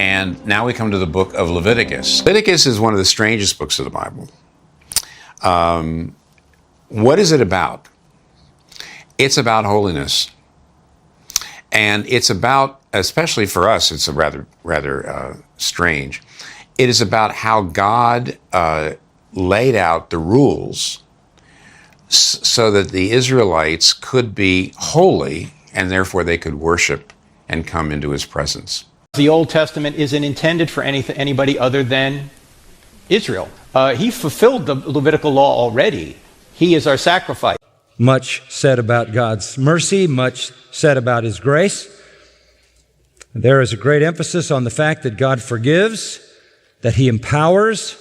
And now we come to the book of Leviticus. Leviticus is one of the strangest books of the Bible. What is it about? It's about holiness. And it's about, especially for us, it's a rather strange. It is about how God laid out the rules so that the Israelites could be holy and therefore they could worship and come into his presence. The Old Testament isn't intended for anybody other than Israel. He fulfilled the Levitical law already. He is our sacrifice. Much said about God's mercy, much said about his grace. There is a great emphasis on the fact that God forgives, that he empowers.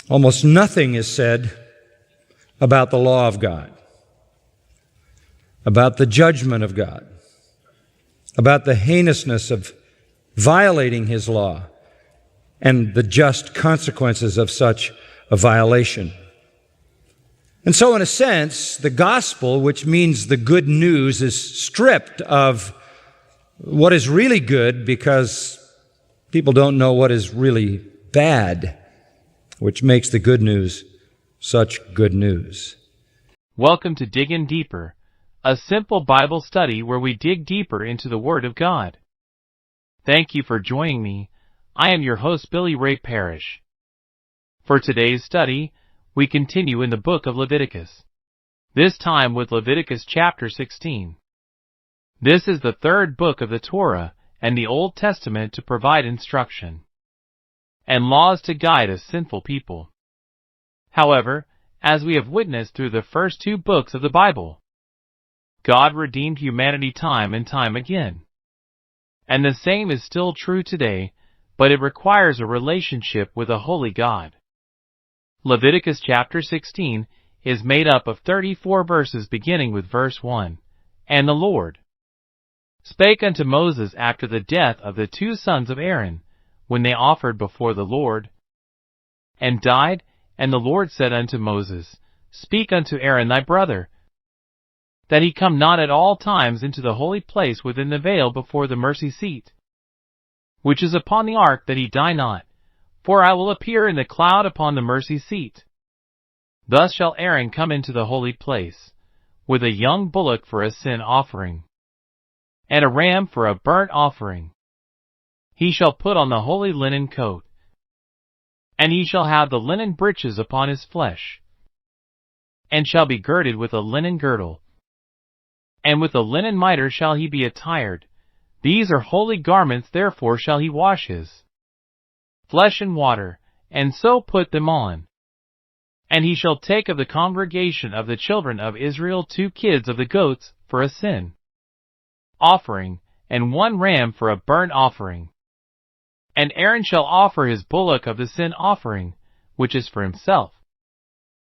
Almost nothing is said about the law of God, about the judgment of God, about the heinousness of violating his law and the just consequences of such a violation. And so, in a sense, the gospel, which means the good news, is stripped of what is really good because people don't know what is really bad, which makes the good news such good news. Welcome to Diggin Deeper, a simple Bible study where we dig deeper into the Word of God. Thank you for joining me. I am your host, Billy Ray Parrish. For today's study, we continue in the book of Leviticus, this time with Leviticus Chapter 16. This is the third book of the Torah and the Old Testament to provide instruction and laws to guide a sinful people. However, as we have witnessed through the first two books of the Bible, God redeemed humanity time and time again. And the same is still true today, but it requires a relationship with a holy God. Leviticus chapter 16 is made up of 34 verses beginning with verse 1. And the Lord spake unto Moses after the death of the two sons of Aaron, when they offered before the Lord, and died. And the Lord said unto Moses, Speak unto Aaron thy brother, that he come not at all times into the holy place within the veil before the mercy seat, which is upon the ark, that he die not. For I will appear in the cloud upon the mercy seat. Thus shall Aaron come into the holy place, with a young bullock for a sin offering, and a ram for a burnt offering. He shall put on the holy linen coat, and he shall have the linen breeches upon his flesh, and shall be girded with a linen girdle, and with a linen mitre shall he be attired. These are holy garments, therefore shall he wash his flesh in water, and so put them on. And he shall take of the congregation of the children of Israel 2 kids of the goats for a sin offering, and 1 ram for a burnt offering. And Aaron shall offer his bullock of the sin offering, which is for himself,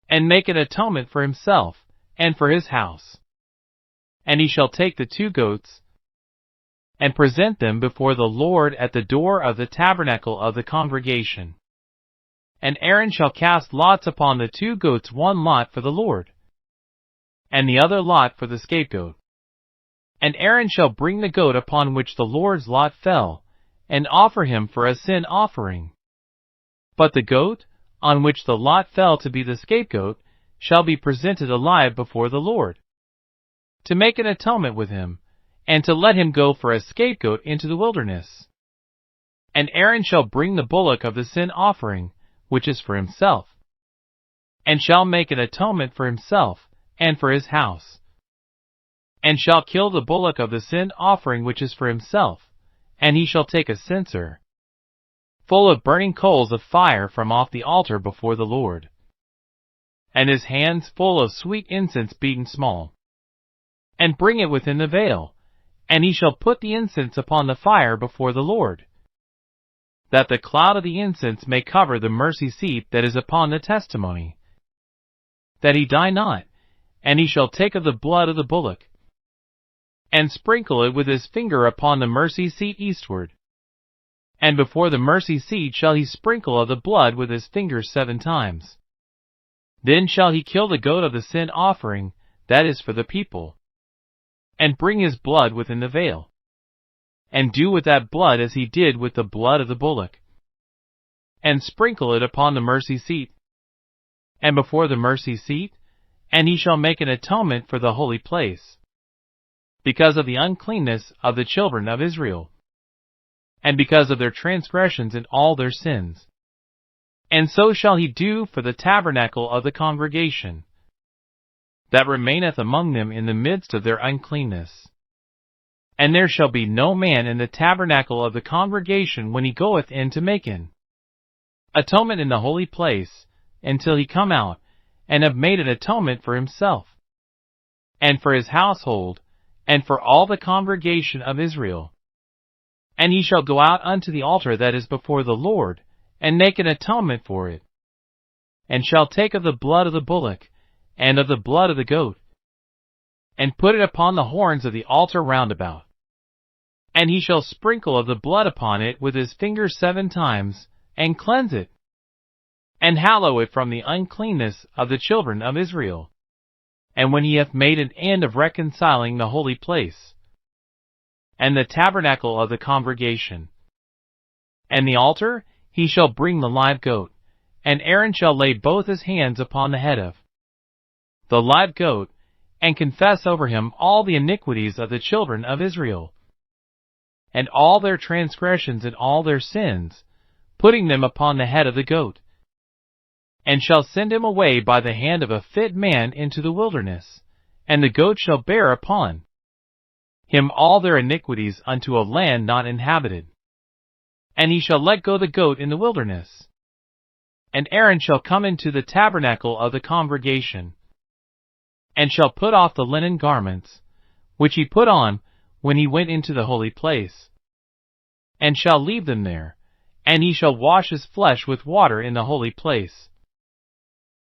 and make an atonement for himself, and for his house. And he shall take the 2 goats, and present them before the Lord at the door of the tabernacle of the congregation. And Aaron shall cast lots upon the 2 goats, 1 lot for the Lord, and the other lot for the scapegoat. And Aaron shall bring the goat upon which the Lord's lot fell, and offer him for a sin offering. But the goat, on which the lot fell to be the scapegoat, shall be presented alive before the Lord, to make an atonement with him, and to let him go for a scapegoat into the wilderness. And Aaron shall bring the bullock of the sin offering, which is for himself, and shall make an atonement for himself, and for his house, and shall kill the bullock of the sin offering which is for himself, and he shall take a censer full of burning coals of fire from off the altar before the Lord, and his hands full of sweet incense beaten small, and bring it within the veil. And he shall put the incense upon the fire before the Lord, that the cloud of the incense may cover the mercy seat that is upon the testimony, that he die not. And he shall take of the blood of the bullock, and sprinkle it with his finger upon the mercy seat eastward. And before the mercy seat shall he sprinkle of the blood with his finger 7 times. Then shall he kill the goat of the sin offering, that is for the people, and bring his blood within the veil. and do with that blood as he did with the blood of the bullock, and sprinkle it upon the mercy seat, and before the mercy seat, and he shall make an atonement for the holy place, because of the uncleanness of the children of Israel, and because of their transgressions and all their sins. And so shall he do for the tabernacle of the congregation, that remaineth among them in the midst of their uncleanness. And there shall be no man in the tabernacle of the congregation when he goeth in to make an atonement in the holy place, until he come out, and have made an atonement for himself, and for his household, and for all the congregation of Israel. And he shall go out unto the altar that is before the Lord, and make an atonement for it, and shall take of the blood of the bullock, and of the blood of the goat, and put it upon the horns of the altar round about. And he shall sprinkle of the blood upon it with his finger 7 times, and cleanse it, and hallow it from the uncleanness of the children of Israel. And when he hath made an end of reconciling the holy place, and the tabernacle of the congregation, and the altar, he shall bring the live goat, and Aaron shall lay both his hands upon the head of the live goat, and confess over him all the iniquities of the children of Israel, and all their transgressions and all their sins, putting them upon the head of the goat, and shall send him away by the hand of a fit man into the wilderness, and the goat shall bear upon him all their iniquities unto a land not inhabited. And he shall let go the goat in the wilderness. And Aaron shall come into the tabernacle of the congregation, and shall put off the linen garments, which he put on when he went into the holy place, and shall leave them there, and he shall wash his flesh with water in the holy place,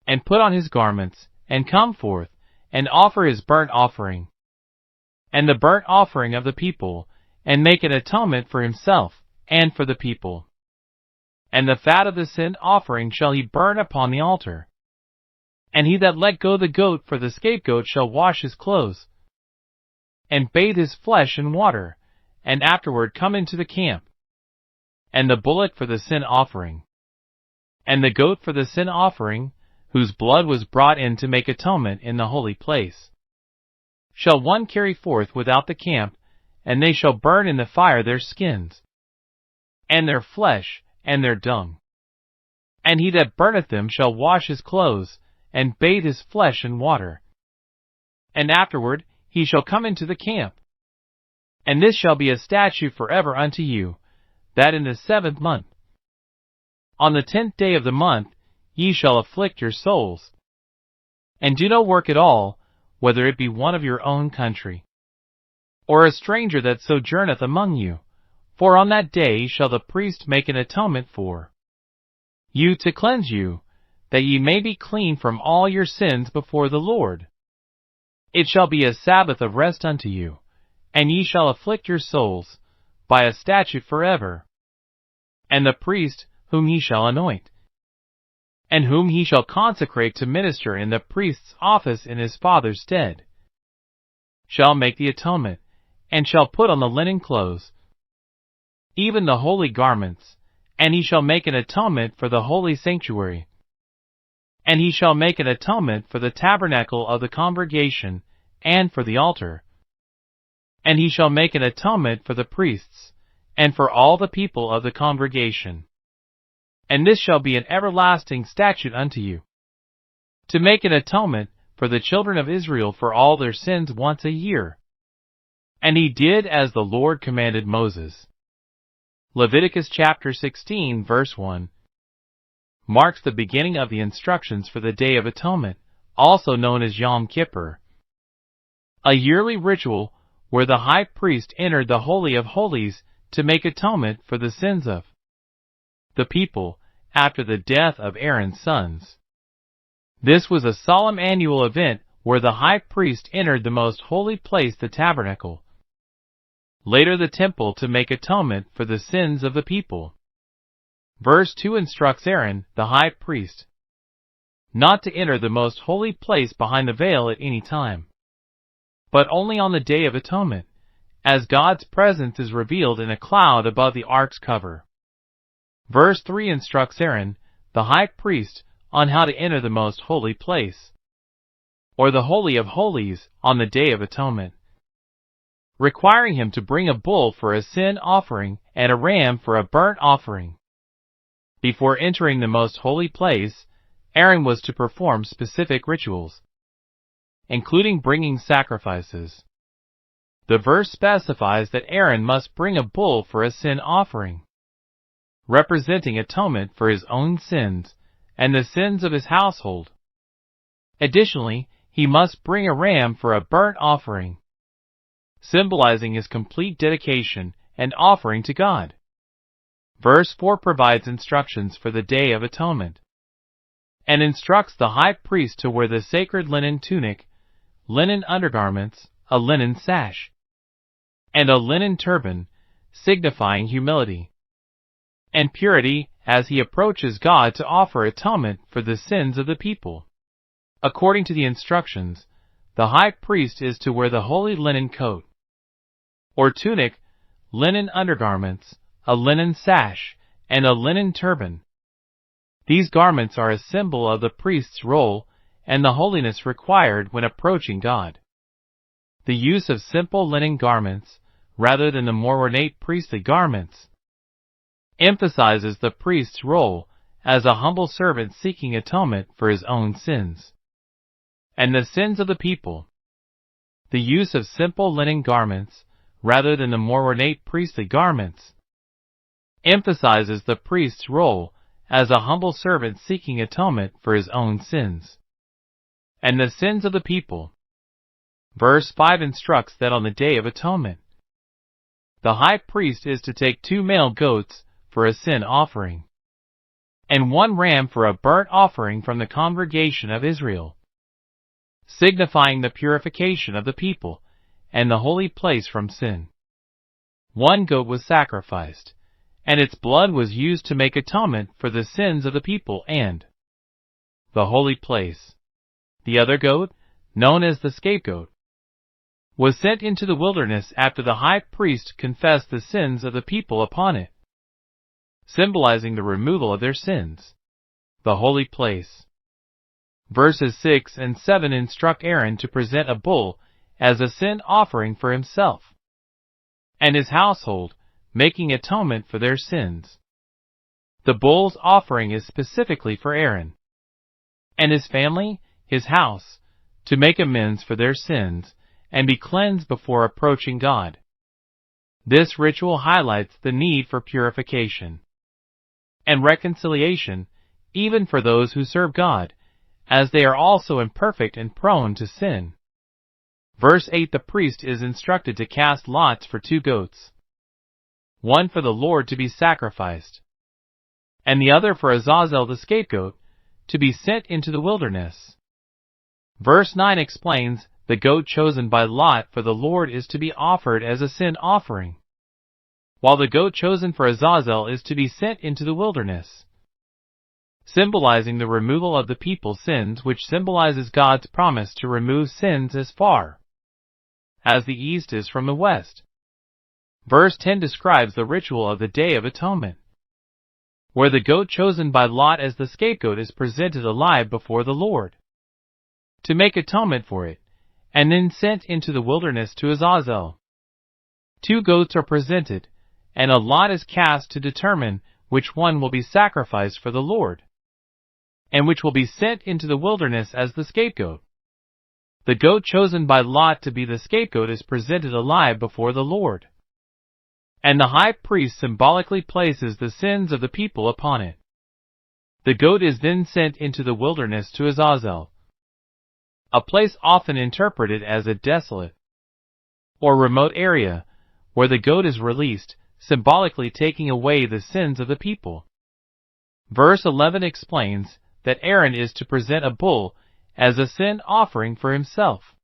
and put on his garments, and come forth, and offer his burnt offering, and the burnt offering of the people, and make an atonement for himself, and for the people. And the fat of the sin offering shall he burn upon the altar. And he that let go the goat for the scapegoat shall wash his clothes, and bathe his flesh in water, and afterward come into the camp. And the bullock for the sin offering, and the goat for the sin offering, whose blood was brought in to make atonement in the holy place, shall one carry forth without the camp, and they shall burn in the fire their skins, and their flesh, and their dung. And he that burneth them shall wash his clothes, and bathe his flesh in water. And afterward he shall come into the camp. And this shall be a statute forever unto you, that in the 7th month, on the 10th day of the month, ye shall afflict your souls, and do no work at all, whether it be one of your own country, or a stranger that sojourneth among you. For on that day shall the priest make an atonement for you to cleanse you, that ye may be clean from all your sins before the Lord. It shall be a Sabbath of rest unto you, and ye shall afflict your souls, by a statute forever. And the priest whom ye shall anoint, and whom he shall consecrate to minister in the priest's office in his father's stead, shall make the atonement, and shall put on the linen clothes, even the holy garments, and he shall make an atonement for the holy sanctuary. And he shall make an atonement for the tabernacle of the congregation, and for the altar. And he shall make an atonement for the priests, and for all the people of the congregation. And this shall be an everlasting statute unto you, to make an atonement for the children of Israel for all their sins once a year. And he did as the Lord commanded Moses. Leviticus Chapter 16, verse 1, marks the beginning of the instructions for the Day of Atonement, also known as Yom Kippur, a yearly ritual where the high priest entered the Holy of Holies to make atonement for the sins of the people after the death of Aaron's sons. This was a solemn annual event where the high priest entered the most holy place, the tabernacle, later the temple, to make atonement for the sins of the people. Verse 2 instructs Aaron, the high priest, not to enter the most holy place behind the veil at any time, but only on the Day of Atonement, as God's presence is revealed in a cloud above the ark's cover. Verse 3 instructs Aaron, the high priest, on how to enter the most holy place, or the Holy of Holies, on the Day of Atonement, requiring him to bring a bull for a sin offering and a ram for a burnt offering. Before entering the most holy place, Aaron was to perform specific rituals, including bringing sacrifices. The verse specifies that Aaron must bring a bull for a sin offering, representing atonement for his own sins and the sins of his household. Additionally, he must bring a ram for a burnt offering, symbolizing his complete dedication and offering to God. Verse 4 provides instructions for the Day of Atonement, and instructs the high priest to wear the sacred linen tunic, linen undergarments, a linen sash, and a linen turban, signifying humility and purity as he approaches God to offer atonement for the sins of the people. According to the instructions, the high priest is to wear the holy linen coat, or tunic, linen undergarments, a linen sash, and a linen turban. These garments are a symbol of the priest's role and the holiness required when approaching God. The use of simple linen garments, rather than the more ornate priestly garments, emphasizes the priest's role as a humble servant seeking atonement for his own sins and the sins of the people. The use of simple linen garments, rather than the more ornate priestly garments, emphasizes the priest's role as a humble servant seeking atonement for his own sins and the sins of the people. Verse 5 instructs that on the Day of Atonement, the high priest is to take 2 male goats for a sin offering, and 1 ram for a burnt offering from the congregation of Israel, signifying the purification of the people and the holy place from sin. 1 goat was sacrificed, and its blood was used to make atonement for the sins of the people and the holy place. The other goat, known as the scapegoat, was sent into the wilderness after the high priest confessed the sins of the people upon it, symbolizing the removal of their sins. The holy place. Verses 6 and 7 instruct Aaron to present a bull as a sin offering for himself and his household, making atonement for their sins. The bull's offering is specifically for Aaron and his family, his house, to make amends for their sins and be cleansed before approaching God. This ritual highlights the need for purification and reconciliation, even for those who serve God, as they are also imperfect and prone to sin. Verse 8 the priest is instructed to cast lots for 2 goats, one for the Lord to be sacrificed, and the other for Azazel the scapegoat, to be sent into the wilderness. Verse 9 explains the goat chosen by lot for the Lord is to be offered as a sin offering, while the goat chosen for Azazel is to be sent into the wilderness, symbolizing the removal of the people's sins, which symbolizes God's promise to remove sins as far as the east is from the west. Verse 10 describes the ritual of the Day of Atonement, where the goat chosen by Lot as the scapegoat is presented alive before the Lord to make atonement for it, and then sent into the wilderness to Azazel. 2 goats are presented, and a lot is cast to determine which one will be sacrificed for the Lord, and which will be sent into the wilderness as the scapegoat. The goat chosen by Lot to be the scapegoat is presented alive before the Lord, and the high priest symbolically places the sins of the people upon it. The goat is then sent into the wilderness to Azazel, a place often interpreted as a desolate or remote area, where the goat is released, symbolically taking away the sins of the people. Verse 11 explains that Aaron is to present a bull as a sin offering for himself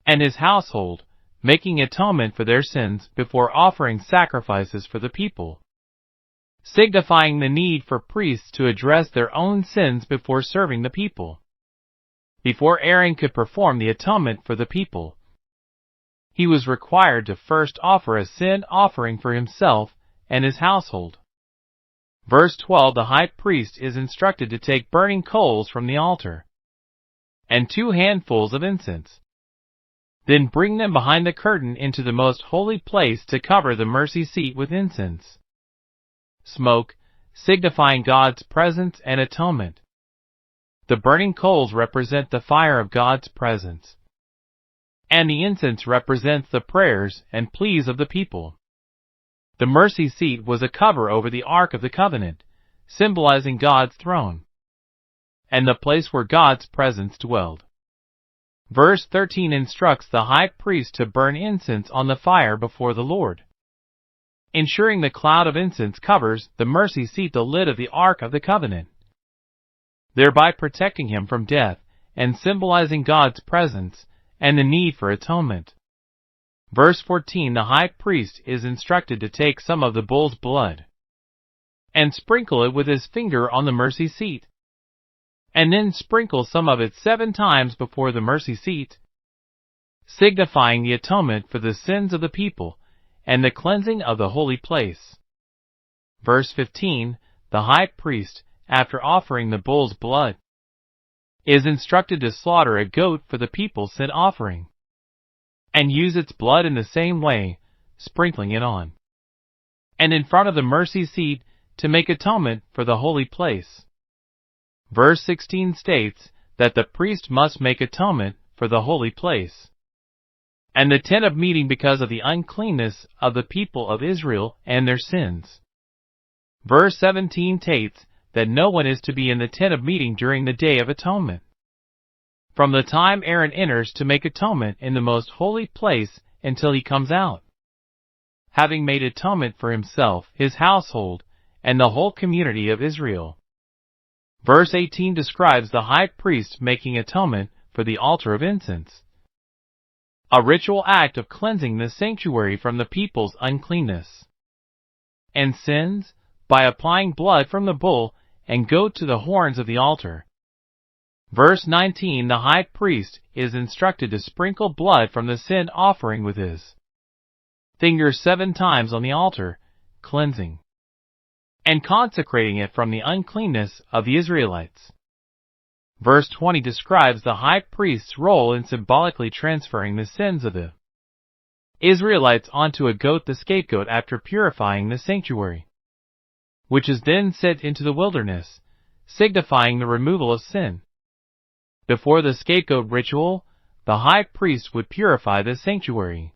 and his household, making atonement for their sins before offering sacrifices for the people, signifying the need for priests to address their own sins before serving the people, before Aaron could perform the atonement for the people. he was required to first offer a sin offering for himself and his household. Verse 12, the high priest is instructed to take burning coals from the altar and 2 handfuls of incense. Then bring them behind the curtain into the most holy place to cover the mercy seat with incense. Smoke, signifying God's presence and atonement. The burning coals represent the fire of God's presence, and the incense represents the prayers and pleas of the people. The mercy seat was a cover over the Ark of the Covenant, symbolizing God's throne, and the place where God's presence dwelled. Verse 13 instructs the high priest to burn incense on the fire before the Lord, ensuring the cloud of incense covers the mercy seat, the lid of the Ark of the Covenant, thereby protecting him from death and symbolizing God's presence and the need for atonement. Verse 14, the high priest is instructed to take some of the bull's blood and sprinkle it with his finger on the mercy seat, and then sprinkle some of it 7 times before the mercy seat, signifying the atonement for the sins of the people and the cleansing of the holy place. Verse 15, the high priest, after offering the bull's blood, is instructed to slaughter a goat for the people's sin offering, and use its blood in the same way, sprinkling it on and in front of the mercy seat to make atonement for the holy place. Verse 16 states that the priest must make atonement for the holy place and the tent of meeting because of the uncleanness of the people of Israel and their sins. Verse 17 states that no one is to be in the tent of meeting during the Day of Atonement, from the time Aaron enters to make atonement in the most holy place until he comes out, having made atonement for himself, his household, and the whole community of Israel. Verse 18 describes the high priest making atonement for the altar of incense, a ritual act of cleansing the sanctuary from the people's uncleanness and sins by applying blood from the bull and goat to the horns of the altar. Verse 19, the high priest is instructed to sprinkle blood from the sin offering with his finger 7 times on the altar, cleansing and consecrating it from the uncleanness of the Israelites. Verse 20 describes the high priest's role in symbolically transferring the sins of the Israelites onto a goat, the scapegoat, after purifying the sanctuary, which is then sent into the wilderness, signifying the removal of sin. Before the scapegoat ritual, the high priest would purify the sanctuary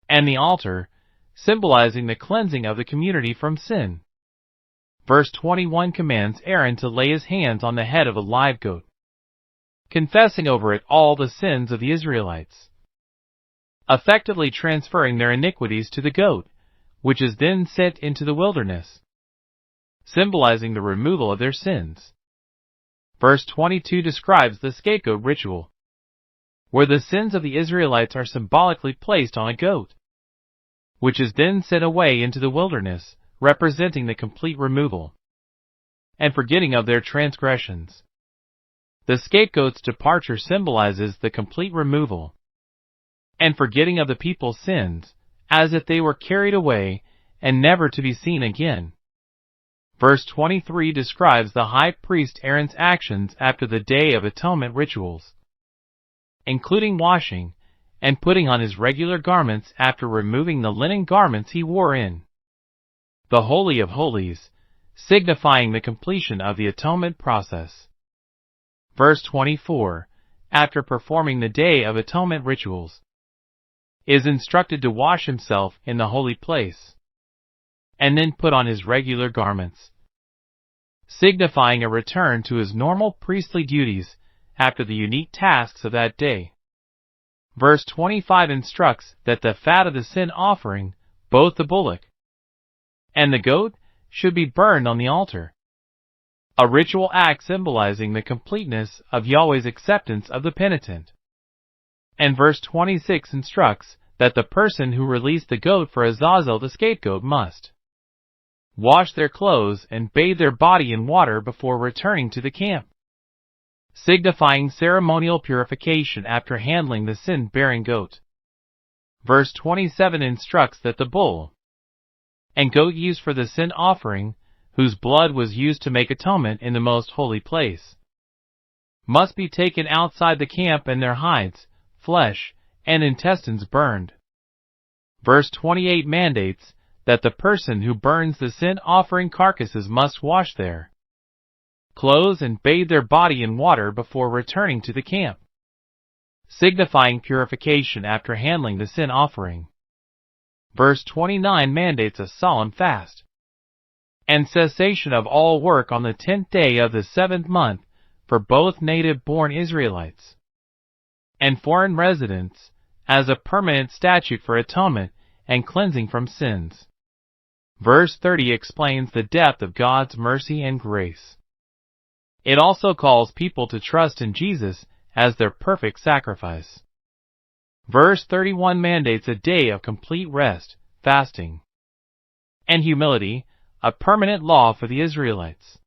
and the altar, symbolizing the cleansing of the community from sin. Verse 21 commands Aaron to lay his hands on the head of a live goat, confessing over it all the sins of the Israelites, effectively transferring their iniquities to the goat, which is then sent into the wilderness, symbolizing the removal of their sins. Verse 22 describes the scapegoat ritual, where the sins of the Israelites are symbolically placed on a goat, which is then sent away into the wilderness, representing the complete removal and forgetting of their transgressions. The scapegoat's departure symbolizes the complete removal and forgetting of the people's sins, as if they were carried away and never to be seen again. Verse 23 describes the high priest Aaron's actions after the Day of Atonement rituals, including washing and putting on his regular garments after removing the linen garments he wore in the Holy of Holies, signifying the completion of the atonement process. Verse 24, after performing the Day of Atonement rituals, is instructed to wash himself in the holy place, and then put on his regular garments, signifying a return to his normal priestly duties after the unique tasks of that day. Verse 25 instructs that the fat of the sin offering, both the bullock and the goat, should be burned on the altar, a ritual act symbolizing the completeness of Yahweh's acceptance of the penitent. And verse 26 instructs that the person who released the goat for Azazel the scapegoat must wash their clothes and bathe their body in water before returning to the camp, signifying ceremonial purification after handling the sin-bearing goat. Verse 27 instructs that the bull and goat used for the sin offering, whose blood was used to make atonement in the most holy place, must be taken outside the camp and their hides, flesh, and intestines burned. Verse 28 mandates that the person who burns the sin offering carcasses must wash their clothes and bathe their body in water before returning to the camp, signifying purification after handling the sin offering. Verse 29 mandates a solemn fast and cessation of all work on the 10th day of the 7th month for both native-born Israelites and foreign residents, as a permanent statute for atonement and cleansing from sins. Verse 30 explains the depth of God's mercy and grace. It also calls people to trust in Jesus as their perfect sacrifice. Verse 31 mandates a day of complete rest, fasting, and humility, a permanent law for the Israelites.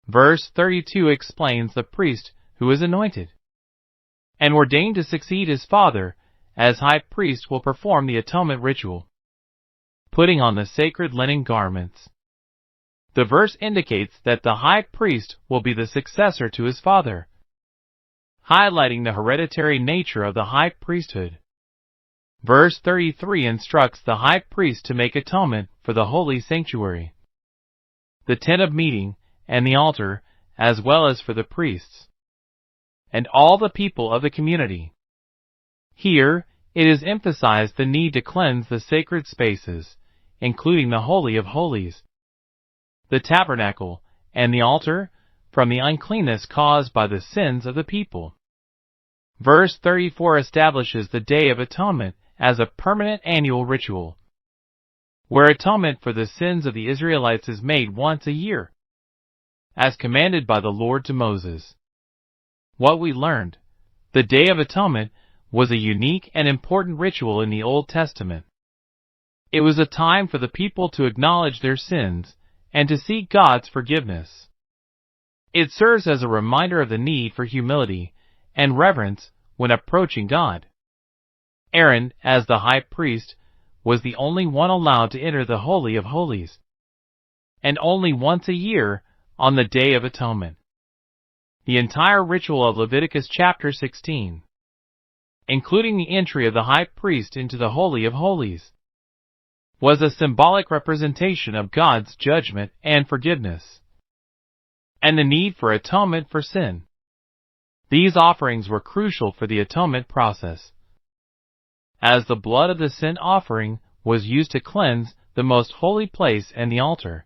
Verse 32 explains the priest who is anointed and ordained to succeed his father as high priest will perform the atonement ritual, putting on the sacred linen garments. The verse indicates that the high priest will be the successor to his father, highlighting the hereditary nature of the high priesthood. Verse 33 instructs the high priest to make atonement for the holy sanctuary, the tent of meeting, and the altar, as well as for the priests and all the people of the community. Here, it is emphasized the need to cleanse the sacred spaces, including the Holy of Holies, the tabernacle, and the altar, from the uncleanness caused by the sins of the people. Verse 34 establishes the Day of Atonement as a permanent annual ritual, where atonement for the sins of the Israelites is made once a year, as commanded by the Lord to Moses. What we learned: the Day of Atonement was a unique and important ritual in the Old Testament. It was a time for the people to acknowledge their sins and to seek God's forgiveness. It serves as a reminder of the need for humility and reverence when approaching God. Aaron, as the high priest, was the only one allowed to enter the Holy of Holies, and only once a year on the Day of Atonement. The entire ritual of Leviticus Chapter 16, including the entry of the high priest into the Holy of Holies, was a symbolic representation of God's judgment and forgiveness, and the need for atonement for sin. These offerings were crucial for the atonement process, as the blood of the sin offering was used to cleanse the most holy place and the altar,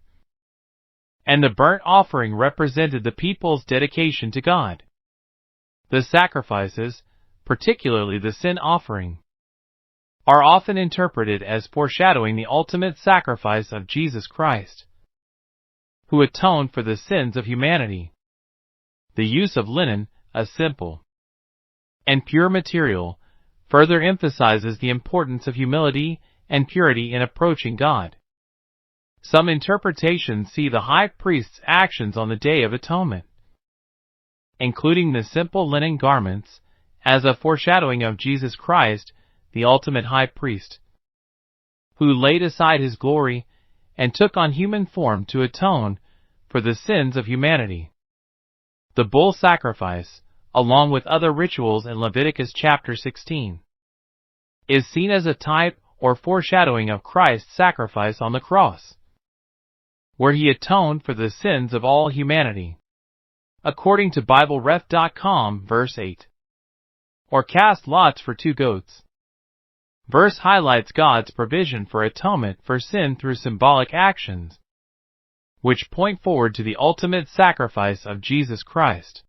and the burnt offering represented the people's dedication to God. The sacrifices, particularly the sin offering, are often interpreted as foreshadowing the ultimate sacrifice of Jesus Christ, who atoned for the sins of humanity. The use of linen, a simple and pure material, further emphasizes the importance of humility and purity in approaching God. Some interpretations see the high priest's actions on the Day of Atonement, including the simple linen garments, as a foreshadowing of Jesus Christ, the ultimate high priest, who laid aside his glory and took on human form to atone for the sins of humanity. The bull sacrifice, along with other rituals in Leviticus Chapter 16, is seen as a type or foreshadowing of Christ's sacrifice on the cross, where he atoned for the sins of all humanity, according to BibleRef.com, verse 8. Or cast lots for 2 goats. Verse highlights God's provision for atonement for sin through symbolic actions, which point forward to the ultimate sacrifice of Jesus Christ.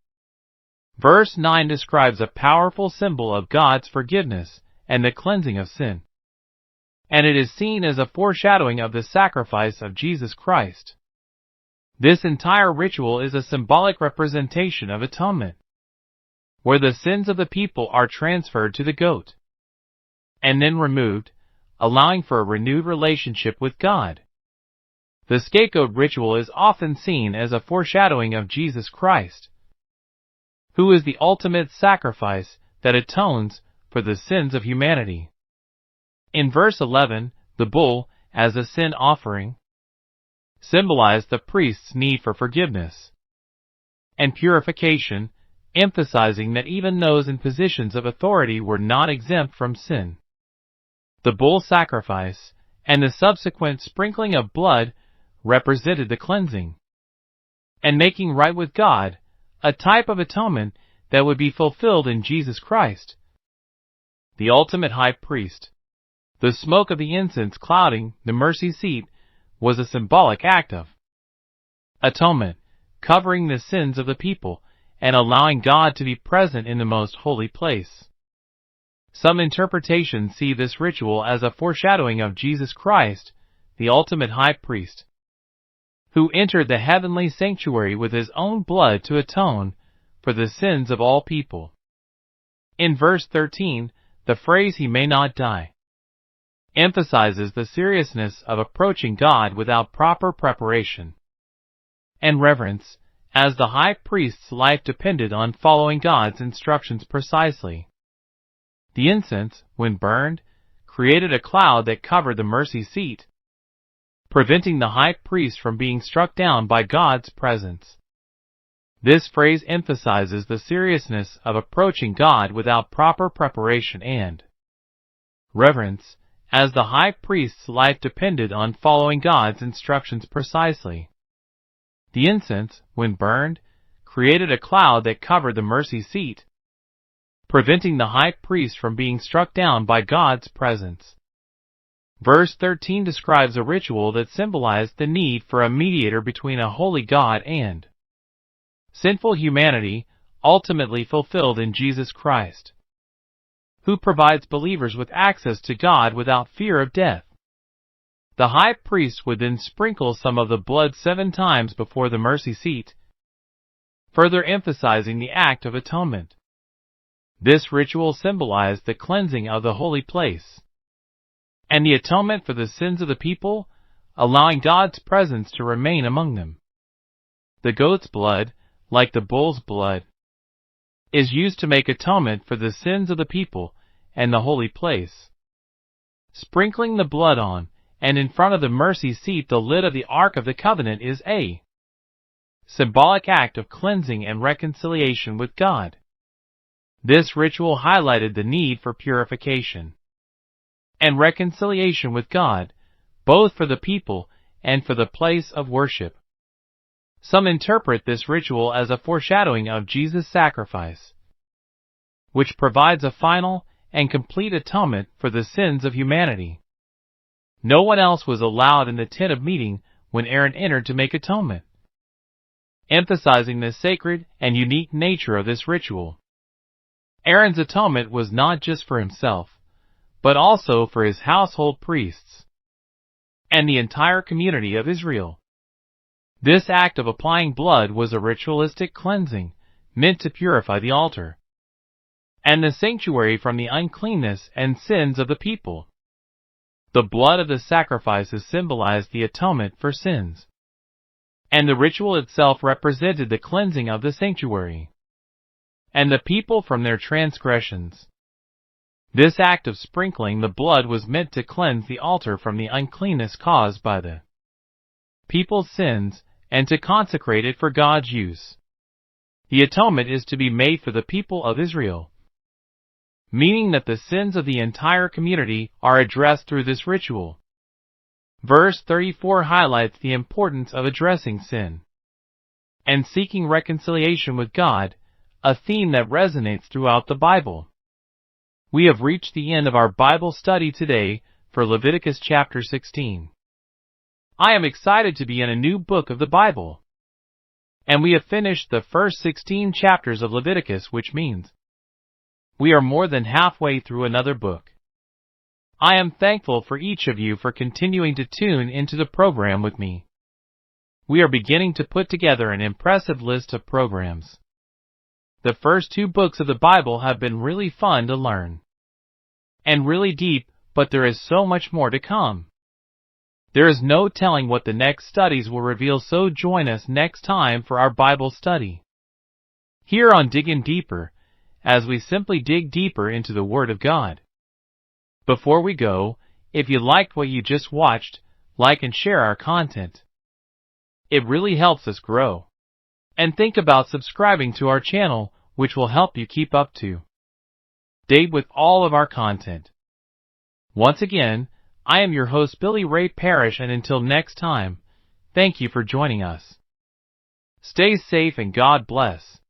Verse 9 describes a powerful symbol of God's forgiveness and the cleansing of sin, and it is seen as a foreshadowing of the sacrifice of Jesus Christ. This entire ritual is a symbolic representation of atonement, where the sins of the people are transferred to the goat and then removed, allowing for a renewed relationship with God. The scapegoat ritual is often seen as a foreshadowing of Jesus Christ, who is the ultimate sacrifice that atones for the sins of humanity. In verse 11, the bull, as a sin offering, symbolized the priest's need for forgiveness and purification, emphasizing that even those in positions of authority were not exempt from sin. The bull sacrifice and the subsequent sprinkling of blood represented the cleansing and making right with God, a type of atonement that would be fulfilled in Jesus Christ, the ultimate high priest. The smoke of the incense clouding the mercy seat was a symbolic act of atonement, covering the sins of the people and allowing God to be present in the most holy place. Some interpretations see this ritual as a foreshadowing of Jesus Christ, the ultimate high priest, who entered the heavenly sanctuary with his own blood to atone for the sins of all people. In verse 13, the phrase "he may not die" emphasizes the seriousness of approaching God without proper preparation and reverence, as the high priest's life depended on following God's instructions precisely. The incense, when burned, created a cloud that covered the mercy seat, preventing the high priest from being struck down by God's presence. This phrase emphasizes the seriousness of approaching God without proper preparation and reverence, as the high priest's life depended on following God's instructions precisely. The incense, when burned, created a cloud that covered the mercy seat, preventing the high priest from being struck down by God's presence. Verse 13 describes a ritual that symbolized the need for a mediator between a holy God and sinful humanity, ultimately fulfilled in Jesus Christ, who provides believers with access to God without fear of death. The high priest would then sprinkle some of the blood 7 times before the mercy seat, further emphasizing the act of atonement. This ritual symbolized the cleansing of the holy place and the atonement for the sins of the people, allowing God's presence to remain among them. The goat's blood, like the bull's blood, is used to make atonement for the sins of the people and the holy place. Sprinkling the blood on and in front of the mercy seat, the lid of the Ark of the Covenant, is a symbolic act of cleansing and reconciliation with God. This ritual highlighted the need for purification and reconciliation with God, both for the people and for the place of worship. Some interpret this ritual as a foreshadowing of Jesus' sacrifice, which provides a final and complete atonement for the sins of humanity. No one else was allowed in the tent of meeting when Aaron entered to make atonement, emphasizing the sacred and unique nature of this ritual. Aaron's atonement was not just for himself, but also for his household priests and the entire community of Israel. This act of applying blood was a ritualistic cleansing meant to purify the altar and the sanctuary from the uncleanness and sins of the people. The blood of the sacrifices symbolized the atonement for sins, and the ritual itself represented the cleansing of the sanctuary and the people from their transgressions. This act of sprinkling the blood was meant to cleanse the altar from the uncleanness caused by the people's sins and to consecrate it for God's use. The atonement is to be made for the people of Israel, meaning that the sins of the entire community are addressed through this ritual. Verse 34 highlights the importance of addressing sin and seeking reconciliation with God, a theme that resonates throughout the Bible. We have reached the end of our Bible study today for Leviticus Chapter 16. I am excited to be in a new book of the Bible, and we have finished the first 16 chapters of Leviticus, which means we are more than halfway through another book. I am thankful for each of you for continuing to tune into the program with me. We are beginning to put together an impressive list of programs. The first 2 books of the Bible have been really fun to learn and really deep, but there is so much more to come. There is no telling what the next studies will reveal, so join us next time for our Bible study here on Diggin Deeper, as we simply dig deeper into the Word of God. Before we go, If you liked what you just watched, like and share our content. It really helps us grow. And think about subscribing to our channel, which will help you keep up to date with all of our content. Once again, I am your host Billy Ray Parrish, and until next time, thank you for joining us. Stay safe and God bless.